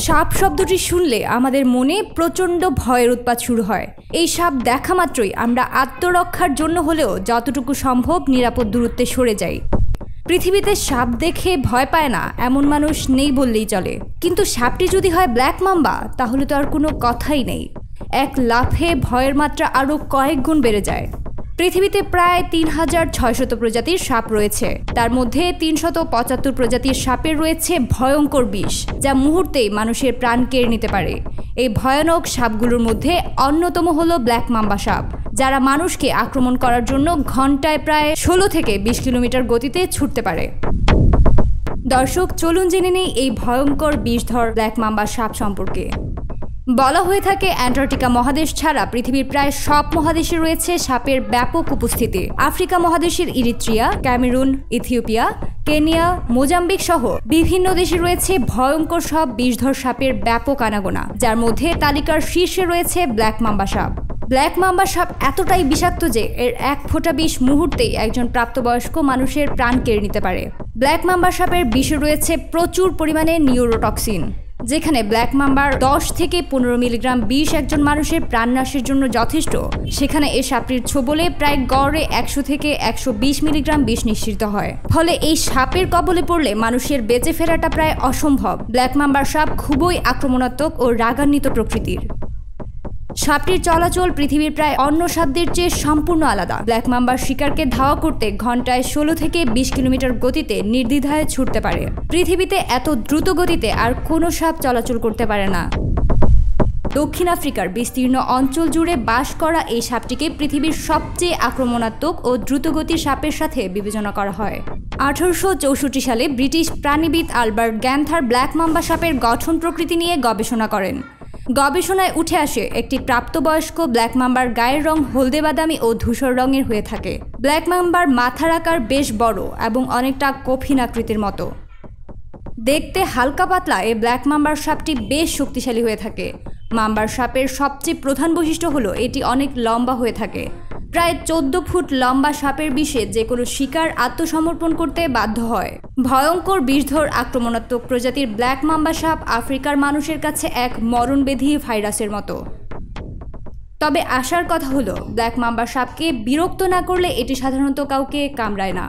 সাপ শব্দটি শুনলে আমাদের মনে প্রচণ্ড ভয়ের উৎপাত শুরু হয়। এই সাপ দেখা মাত্রই আমরা আত্মরক্ষার জন্য হলেও যতটুকু সম্ভব নিরাপদ দূরত্বে সরে যাই। পৃথিবীতে সাপ দেখে ভয় পায় না এমন মানুষ নেই বললেই চলে, কিন্তু সাপটি যদি হয় ব্ল্যাক মাম্বা তাহলে তো আর কোনো কথাই নেই। এক লাফে ভয়ের মাত্রা আরও কয়েক গুণ বেড়ে যায়। পৃথিবীতে প্রায় ৩৬০০ প্রজাতির সাপ রয়েছে, তার মধ্যে ৩৭৫ প্রজাতির সাপের রয়েছে ভয়ঙ্কর বিষ, যা মুহূর্তেই মানুষের প্রাণ কেড়ে নিতে পারে। এই ভয়ানক সাপগুলোর মধ্যে অন্যতম হলো ব্ল্যাক মাম্বা সাপ, যারা মানুষকে আক্রমণ করার জন্য ঘন্টায় প্রায় ১৬ থেকে ২০ কিলোমিটার গতিতে ছুটতে পারে। দর্শক, চলুন জেনে নেই এই ভয়ঙ্কর বিষধর ব্ল্যাক মাম্বা সাপ সম্পর্কে। বলা হয়ে থাকে অ্যান্টার্কটিকা মহাদেশ ছাড়া পৃথিবীর প্রায় সব মহাদেশে রয়েছে সাপের ব্যাপক উপস্থিতি। আফ্রিকা মহাদেশের Eritrea, Cameroon, Ethiopia, Kenya, Mozambique সহ বিভিন্ন দেশে রয়েছে ভয়ঙ্কর সব বিষধর সাপের ব্যাপক আনাগোনা, যার মধ্যে তালিকার শীর্ষে রয়েছে ব্ল্যাক মাম্বা সাপ। ব্ল্যাক মাম্বা সাপ এতটাই বিষাক্ত যে এর এক ফোঁটা বিষ মুহূর্তেই একজন প্রাপ্তবয়স্ক মানুষের প্রাণ কেড়ে নিতে পারে। ব্ল্যাক মাম্বা সাপের বিষে রয়েছে প্রচুর পরিমাণে নিউরোটক্সিন, যেখানে ব্ল্যাক মাম্বার ১০ থেকে ১৫ মিলিগ্রাম বিষ একজন মানুষের প্রাণনাশের জন্য যথেষ্ট, সেখানে এই সাপটির ছোবলে প্রায় গড়ে ১০০ থেকে ১২০ মিলিগ্রাম বিষ নিঃসৃত হয়। ফলে এই সাপের কবলে পড়লে মানুষের বেঁচে ফেরাটা প্রায় অসম্ভব। ব্ল্যাক মাম্বার সাপ খুবই আক্রমণাত্মক ও রাগান্বিত প্রকৃতির। সাপটির চলাচল পৃথিবীর প্রায় অন্য সাপদের চেয়ে সম্পূর্ণ আলাদা। ব্ল্যাক মাম্বার শিকারকে ধাওয়া করতে ঘন্টায় ১৬ থেকে ২০ কিলোমিটার গতিতে নির্দ্বিধায় ছুটতে পারে। পৃথিবীতে এত দ্রুত গতিতে আর কোনো সাপ চলাচল করতে পারে না। দক্ষিণ আফ্রিকার বিস্তীর্ণ অঞ্চল জুড়ে বাস করা এই সাপটিকে পৃথিবীর সবচেয়ে আক্রমণাত্মক ও দ্রুতগতির সাপের সাথে বিবেচনা করা হয়। ১৮৬৪ সালে ব্রিটিশ প্রাণীবিদ আলবার্ট গ্যান্থার ব্ল্যাক মাম্বা সাপের গঠন প্রকৃতি নিয়ে গবেষণা করেন। গবেষণায় উঠে আসে একটি প্রাপ্তবয়স্ক ব্ল্যাক মাম্বার গায়ের রং হলদে বাদামি ও ধূসর রঙের হয়ে থাকে। ব্ল্যাক মাম্বার মাথার আকার বেশ বড় এবং অনেকটা কফিন আকৃতির মতো। দেখতে হালকা পাতলা এই ব্ল্যাক মাম্বার সাপটি বেশ শক্তিশালী হয়ে থাকে। মাম্বার সাপের সবচেয়ে প্রধান বৈশিষ্ট্য হলো এটি অনেক লম্বা হয়ে থাকে। প্রায় ১৪ ফুট লম্বা সাপের বিষে যে কোনো শিকার আত্মসমর্পণ করতে বাধ্য হয়। ভয়ঙ্কর বিষধর আক্রমণাত্মক প্রজাতির ব্ল্যাক মাম্বা সাপ আফ্রিকার মানুষের কাছে এক মরণবেধি ভাইরাসের মতো। তবে আশার কথা হলো ব্ল্যাক মাম্বা সাপকে বিরক্ত না করলে এটি সাধারণত কাউকে কামড়ায় না।